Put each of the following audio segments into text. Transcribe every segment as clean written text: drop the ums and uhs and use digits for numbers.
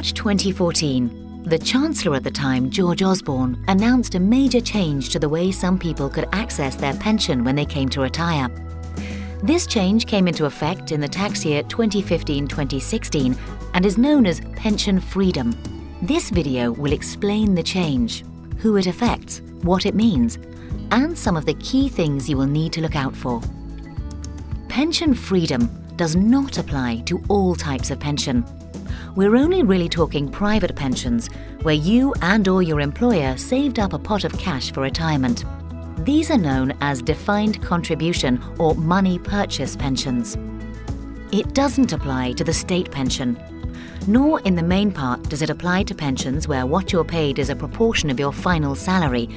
March 2014, the Chancellor at the time, George Osborne, announced a major change to the way some people could access their pension when they came to retire. This change came into effect in the tax year 2015-2016 and is known as pension freedom. This video will explain the change, who it affects, what it means, and some of the key things you will need to look out for. Pension freedom does not apply to all types of pension. We're only really talking private pensions, where you and/or your employer saved up a pot of cash for retirement. These are known as defined contribution or money purchase pensions. It doesn't apply to the state pension, nor in the main part does it apply to pensions where what you're paid is a proportion of your final salary,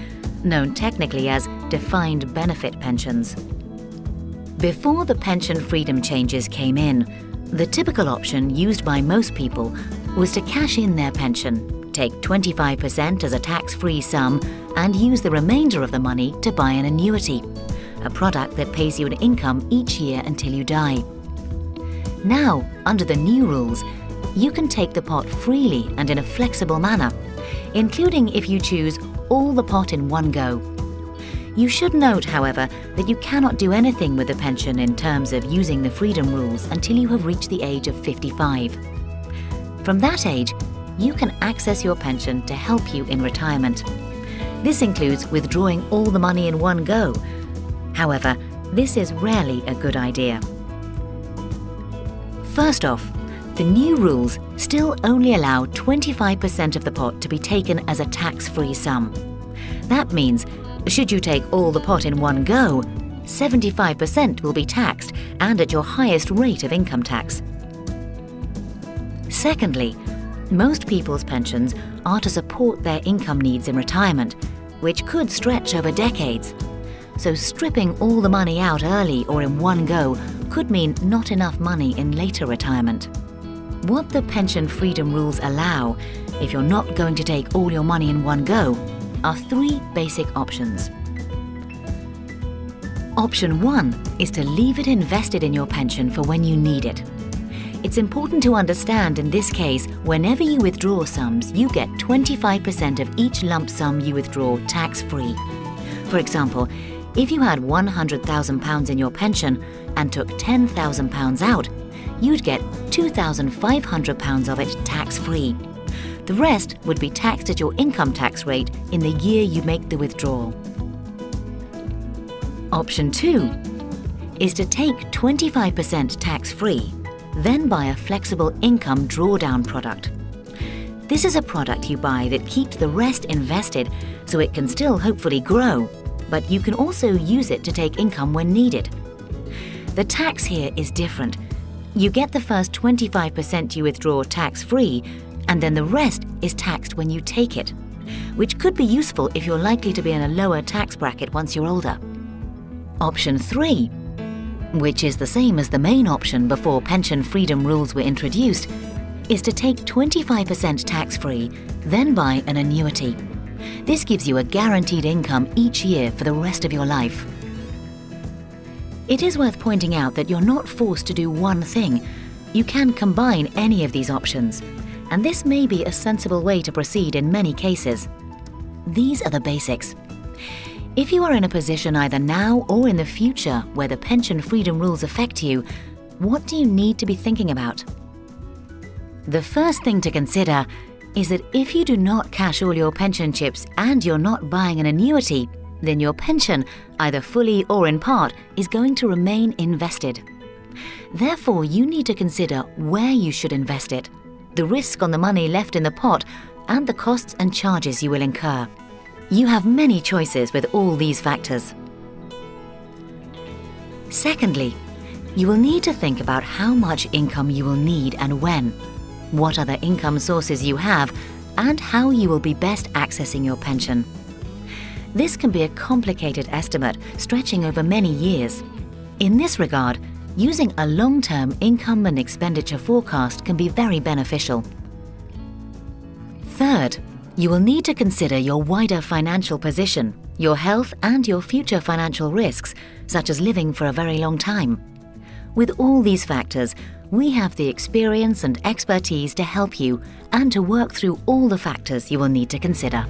known technically as defined benefit pensions. Before the pension freedom changes came in, the typical option used by most people was to cash in their pension, take 25% as a tax-free sum, and use the remainder of the money to buy an annuity, a product that pays you an income each year until you die. Now, under the new rules, you can take the pot freely and in a flexible manner, including if you choose all the pot in one go. You should note, however, that you cannot do anything with the pension in terms of using the freedom rules until you have reached the age of 55. From that age, you can access your pension to help you in retirement. This includes withdrawing all the money in one go. However, this is rarely a good idea. First off, the new rules still only allow 25% of the pot to be taken as a tax-free sum. That means, should you take all the pot in one go, 75% will be taxed and at your highest rate of income tax. Secondly, most people's pensions are to support their income needs in retirement, which could stretch over decades. So stripping all the money out early or in one go could mean not enough money in later retirement. What the pension freedom rules allow, if you're not going to take all your money in one go, are three basic options. Option 1 is to leave it invested in your pension for when you need it. It's important to understand in this case, whenever you withdraw sums, you get 25% of each lump sum you withdraw tax-free. For example, if you had £100,000 in your pension and took £10,000 out, you'd get £2,500 of it tax-free. The rest would be taxed at your income tax rate in the year you make the withdrawal. Option 2 is to take 25% tax-free, then buy a flexible income drawdown product. This is a product you buy that keeps the rest invested so it can still hopefully grow, but you can also use it to take income when needed. The tax here is different. You get the first 25% you withdraw tax-free, and then the rest is taxed when you take it, which could be useful if you're likely to be in a lower tax bracket once you're older. Option 3, which is the same as the main option before pension freedom rules were introduced, is to take 25% tax-free, then buy an annuity. This gives you a guaranteed income each year for the rest of your life. It is worth pointing out that you're not forced to do one thing. You can combine any of these options, and this may be a sensible way to proceed in many cases. These are the basics. If you are in a position either now or in the future where the pension freedom rules affect you, what do you need to be thinking about? The first thing to consider is that if you do not cash all your pension chips and you're not buying an annuity, then your pension, either fully or in part, is going to remain invested. Therefore, you need to consider where you should invest it, the risk on the money left in the pot, and the costs and charges you will incur. You have many choices with all these factors. Secondly, you will need to think about how much income you will need and when, what other income sources you have, and how you will be best accessing your pension. This can be a complicated estimate stretching over many years. In this regard, using a long-term income and expenditure forecast can be very beneficial. Third, you will need to consider your wider financial position, your health, and your future financial risks, such as living for a very long time. With all these factors, we have the experience and expertise to help you and to work through all the factors you will need to consider.